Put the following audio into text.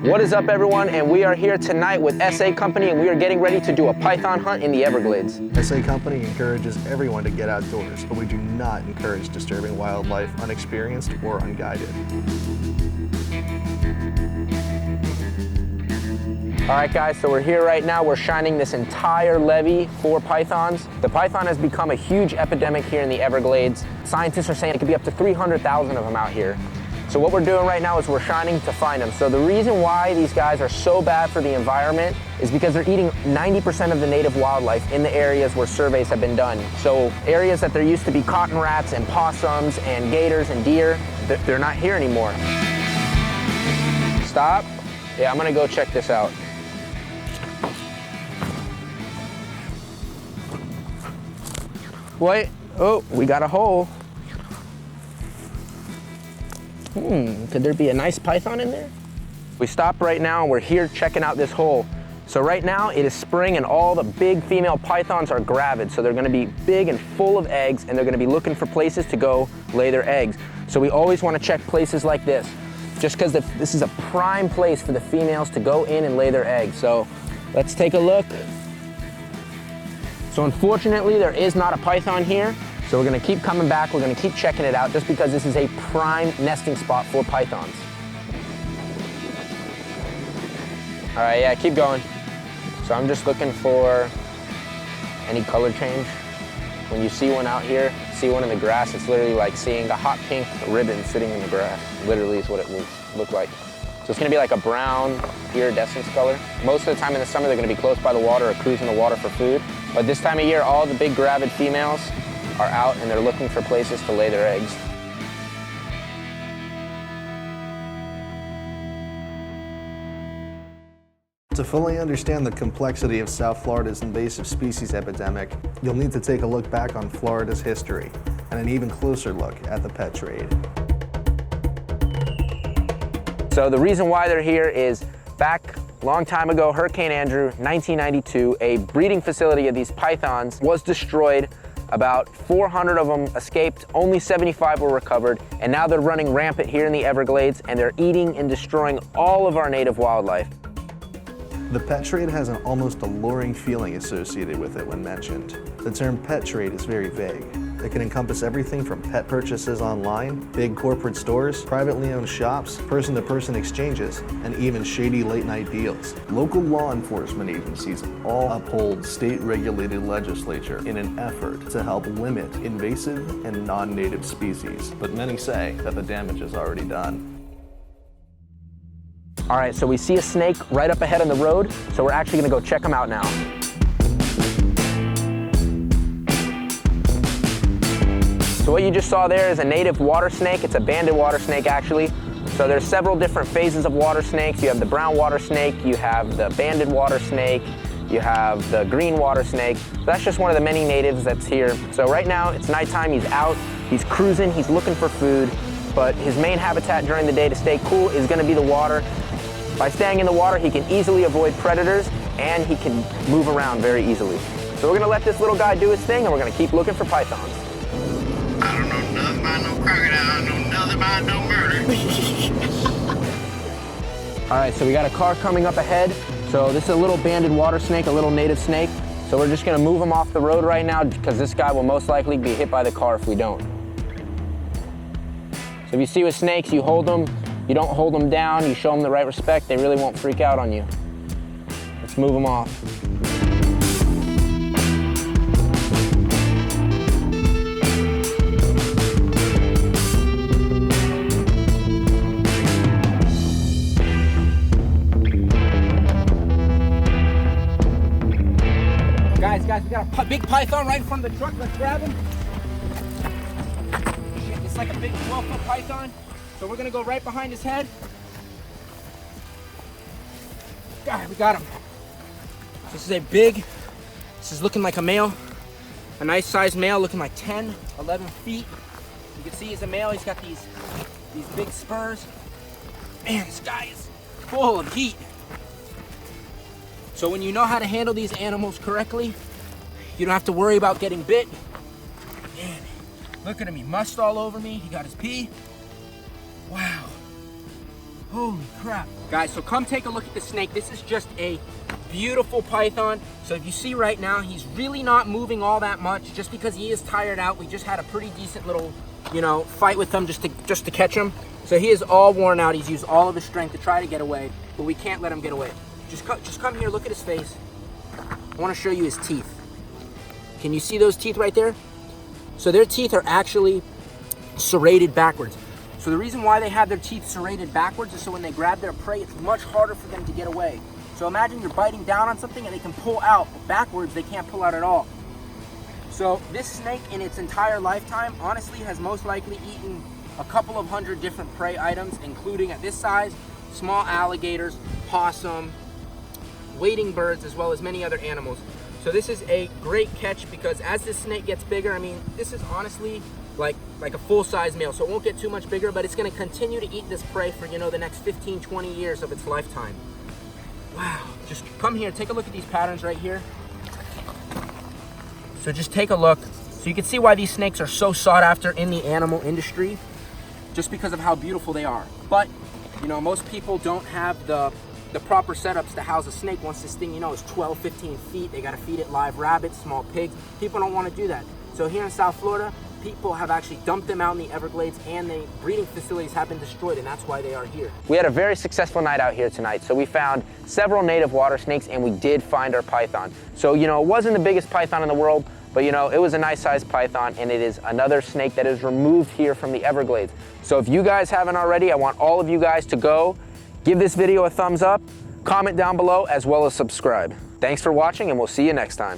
What is up, everyone? And we are here tonight with SA Company, and we are getting ready to do a python hunt in the Everglades. SA Company encourages everyone to get outdoors, but we do not encourage disturbing wildlife unexperienced or unguided. All right, guys, so we're here right now. We're shining this entire levee for pythons. The python has become a huge epidemic here in the Everglades. Scientists are saying it could be up to 300,000 of them out here. So what we're doing right now is we're shining to find them. So the reason why these guys are so bad for the environment is because they're eating 90% of the native wildlife in the areas where surveys have been done. So areas that there used to be cotton rats and possums and gators and deer, they're not here anymore. Stop. Yeah, I'm gonna go check this out. Wait, oh, we got a hole. Could there be a nice python in there? We stopped right now and we're here checking out this hole. So right now it is spring and all the big female pythons are gravid. So they're gonna be big and full of eggs, and they're gonna be looking for places to go lay their eggs. So we always wanna check places like this, just because this is a prime place for the females to go in and lay their eggs. So let's take a look. So unfortunately, there is not a python here. So we're gonna keep coming back, we're gonna keep checking it out, just because this is a prime nesting spot for pythons. All right, yeah, keep going. So I'm just looking for any color change. When you see one out here, see one in the grass, it's literally like seeing a hot pink ribbon sitting in the grass. Literally is what it will look like. So it's gonna be like a brown iridescence color. Most of the time in the summer, they're gonna be close by the water or cruising the water for food. But this time of year, all the big gravid females are out and they're looking for places to lay their eggs. To fully understand the complexity of South Florida's invasive species epidemic, you'll need to take a look back on Florida's history and an even closer look at the pet trade. So the reason why they're here is back a long time ago, Hurricane Andrew, 1992, a breeding facility of these pythons was destroyed. About 400 of them escaped, only 75 were recovered, and now they're running rampant here in the Everglades, and they're eating and destroying all of our native wildlife. The pet trade has an almost alluring feeling associated with it when mentioned. The term pet trade is very vague. It can encompass everything from pet purchases online, big corporate stores, privately owned shops, person-to-person exchanges, and even shady late-night deals. Local law enforcement agencies all uphold state-regulated legislature in an effort to help limit invasive and non-native species, but many say that the damage is already done. All right, so we see a snake right up ahead on the road, so we're actually gonna go check them out now. So what you just saw there is a native water snake. It's a banded water snake, actually. So there's several different phases of water snakes. You have the brown water snake, you have the banded water snake, you have the green water snake. So that's just one of the many natives that's here. So right now, it's nighttime, he's out, he's cruising, he's looking for food, but his main habitat during the day to stay cool is gonna be the water. By staying in the water, he can easily avoid predators and he can move around very easily. So we're gonna let this little guy do his thing and we're gonna keep looking for pythons. I don't know nothing about no crocodile, I know nothing about no murder. All right, so we got a car coming up ahead. So this is a little banded water snake, a little native snake. So we're just gonna move him off the road right now because this guy will most likely be hit by the car if we don't. So if you see with snakes, you hold them, you don't hold them down, you show them the right respect, they really won't freak out on you. Let's move them off. Guys, we got a big python right in front of the truck. Let's grab him. It's like a big 12-foot python. So we're gonna go right behind his head. All right, we got him. This is looking like a male. A nice sized male, looking like 10, 11 feet. You can see he's a male. He's got these big spurs. Man, this guy is full of heat. So when you know how to handle these animals correctly, you don't have to worry about getting bit. Man, look at him, he mussed all over me. He got his pee. Wow. Holy crap. Guys, so come take a look at the snake. This is just a beautiful python. So if you see right now, he's really not moving all that much just because he is tired out. We just had a pretty decent little, you know, fight with him just to catch him. So he is all worn out. He's used all of his strength to try to get away, but we can't let him get away. Just come here, look at his face. I want to show you his teeth. Can you see those teeth right there? So their teeth are actually serrated backwards. So the reason why they have their teeth serrated backwards is so when they grab their prey, it's much harder for them to get away. So imagine you're biting down on something and they can pull out, but backwards they can't pull out at all. So this snake in its entire lifetime, honestly, has most likely eaten a couple of hundred different prey items, including at this size, small alligators, possum, wading birds, as well as many other animals. So this is a great catch because as this snake gets bigger, I mean, this is honestly like a full-size male, so it won't get too much bigger, but it's gonna continue to eat this prey for, you know, the next 15, 20 years of its lifetime. Wow, just come here, take a look at these patterns right here. So just take a look. So you can see why these snakes are so sought after in the animal industry, just because of how beautiful they are. But, you know, most people don't have the proper setups to house a snake. Once this thing, you know, is 12, 15 feet, they gotta feed it live rabbits, small pigs. People don't wanna do that. So here in South Florida, people have actually dumped them out in the Everglades and the breeding facilities have been destroyed, and that's why they are here. We had a very successful night out here tonight. So we found several native water snakes and we did find our python. So, you know, it wasn't the biggest python in the world, but you know, it was a nice sized python, and it is another snake that is removed here from the Everglades. So if you guys haven't already, I want all of you guys to go give this video a thumbs up, comment down below, as well as subscribe. Thanks for watching, and we'll see you next time.